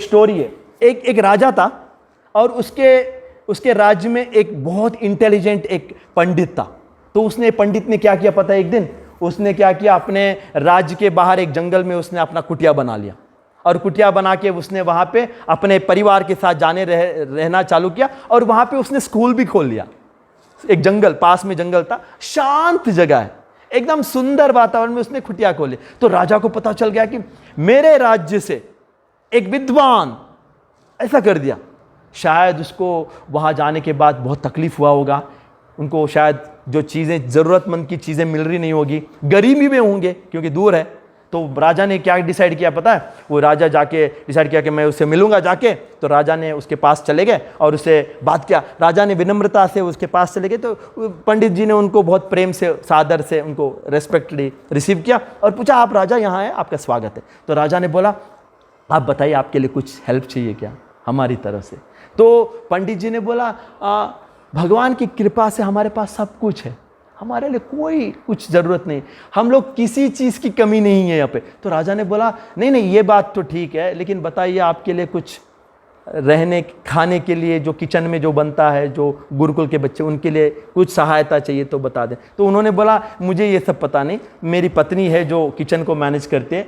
Story है। एक राजा था और उसके राज्य में एक बहुत इंटेलिजेंट एक पंडित था। तो उसने पंडित ने क्या किया पता है, एक दिन उसने क्या किया, अपने राज्य के बाहर एक जंगल में उसने अपना कुटिया बना लिया और कुटिया बना के उसने वहां पे अपने परिवार के साथ रहना चालू किया और वहां पे उसने स्कूल भी खोल लिया। एक जंगल, पास में जंगल था, शांत जगह है, एकदम सुंदर वातावरण में उसने कुटिया खोली। तो राजा को पता चल गया कि मेरे राज्य से एक विद्वान ऐसा कर दिया। शायद उसको वहां जाने के बाद बहुत तकलीफ हुआ होगा, उनको शायद जो चीजें, जरूरतमंद की चीजें मिल रही नहीं होगी, गरीबी में होंगे क्योंकि दूर है। तो राजा ने क्या डिसाइड किया पता है, वो राजा जाके डिसाइड किया कि मैं उससे मिलूंगा जाके। तो राजा ने उसके पास चले गए और उससे बात किया। राजा ने विनम्रता से उसके पास चले गए। तो पंडित जी ने उनको बहुत प्रेम से, सादर से उनको रेस्पेक्टली रिसीव किया और पूछा, आप राजा यहाँ हैं, आपका स्वागत है। तो राजा ने बोला, आप बताइए आपके लिए कुछ हेल्प चाहिए क्या हमारी तरफ से। तो पंडित जी ने बोला, भगवान की कृपा से हमारे पास सब कुछ है, हमारे लिए कोई कुछ ज़रूरत नहीं, हम लोग किसी चीज़ की कमी नहीं है यहाँ पे। तो राजा ने बोला, नहीं नहीं ये बात तो ठीक है, लेकिन बताइए आपके लिए कुछ रहने खाने के लिए जो किचन में जो बनता है, जो गुरुकुल के बच्चे, उनके लिए कुछ सहायता चाहिए तो बता दें। तो उन्होंने बोला, मुझे ये सब पता नहीं, मेरी पत्नी है जो किचन को मैनेज करती है,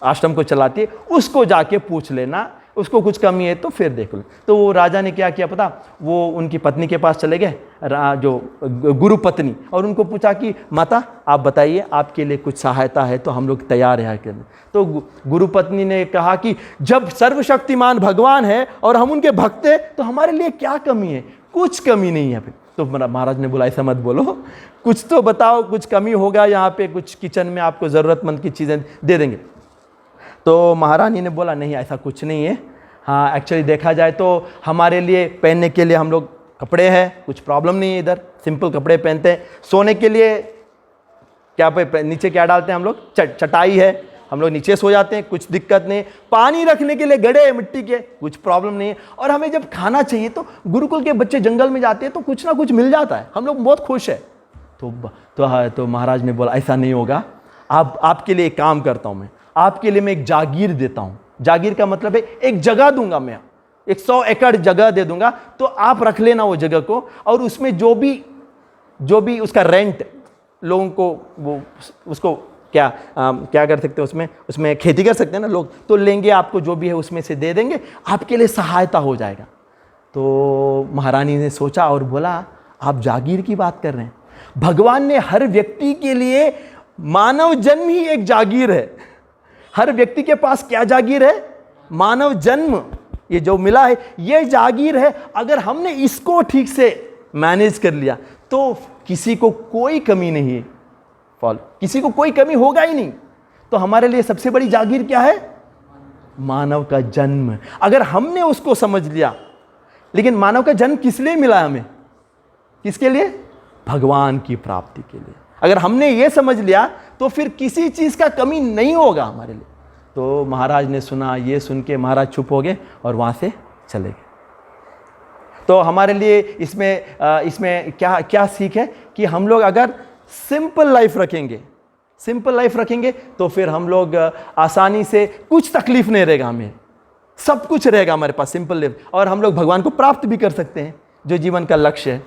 आश्रम को चलाती है, उसको जाके पूछ लेना, उसको कुछ कमी है तो फिर देख लो। तो वो राजा ने क्या किया पता, वो उनकी पत्नी के पास चले गए, जो गुरु पत्नी, और उनको पूछा कि माता आप बताइए आपके लिए कुछ सहायता है तो हम लोग तैयार हैं करने। तो गुरु पत्नी ने कहा कि जब सर्वशक्तिमान भगवान है और हम उनके भक्त हैं तो हमारे लिए क्या कमी है, कुछ कमी नहीं है। तो महाराज ने बोला, ऐसा मत बोलो, कुछ तो बताओ, कुछ कमी होगा यहाँ पे, कुछ किचन में आपको ज़रूरतमंद की चीज़ें दे देंगे। तो महारानी ने बोला, नहीं ऐसा कुछ नहीं है, हाँ एक्चुअली देखा जाए तो हमारे लिए पहनने के लिए हम लोग कपड़े हैं, कुछ प्रॉब्लम नहीं है, इधर सिंपल कपड़े पहनते हैं। सोने के लिए क्या पे नीचे क्या डालते हैं हम लोग, चटाई है, हम लोग नीचे सो जाते हैं, कुछ दिक्कत नहीं। पानी रखने के लिए घड़े मिट्टी के, कुछ प्रॉब्लम नहीं है। और हमें जब खाना चाहिए तो गुरुकुल के बच्चे जंगल में जाते हैं तो कुछ ना कुछ मिल जाता है, हम लोग बहुत खुश है। तो महाराज ने बोला, ऐसा नहीं होगा, आपके लिए एक काम करता हूँ मैं, आपके लिए मैं एक जागीर देता हूं। जागीर का मतलब है एक जगह दूंगा मैं, 100 एकड़ जगह दे दूंगा, तो आप रख लेना वो जगह को, और उसमें जो भी उसका रेंट लोगों को, वो उसको क्या कर सकते हैं, उसमें खेती कर सकते हैं ना लोग, तो लेंगे, आपको जो भी है उसमें से दे देंगे, आपके लिए सहायता हो जाएगा। तो महारानी ने सोचा और बोला, आप जागीर की बात कर रहे हैं, भगवान ने हर व्यक्ति के लिए, मानव जन्म ही एक जागीर है। हर व्यक्ति के पास क्या जागीर है, मानव जन्म, ये जो मिला है ये जागीर है। अगर हमने इसको ठीक से मैनेज कर लिया तो किसी को कोई कमी नहीं है, किसी को कोई कमी होगा ही नहीं। तो हमारे लिए सबसे बड़ी जागीर क्या है, मानव का जन्म। अगर हमने उसको समझ लिया, लेकिन मानव का जन्म किस लिए मिला हमें, किसके लिए, भगवान की प्राप्ति के लिए। अगर हमने ये समझ लिया तो फिर किसी चीज का कमी नहीं होगा हमारे लिए। तो महाराज ने सुना, ये सुन के महाराज चुप हो गए और वहां से चले गए। तो हमारे लिए इसमें क्या सीख है कि हम लोग अगर सिंपल लाइफ रखेंगे तो फिर हम लोग आसानी से, कुछ तकलीफ नहीं रहेगा, हमें सब कुछ रहेगा हमारे पास, सिंपल लाइफ, और हम लोग भगवान को प्राप्त भी कर सकते हैं, जो जीवन का लक्ष्य है।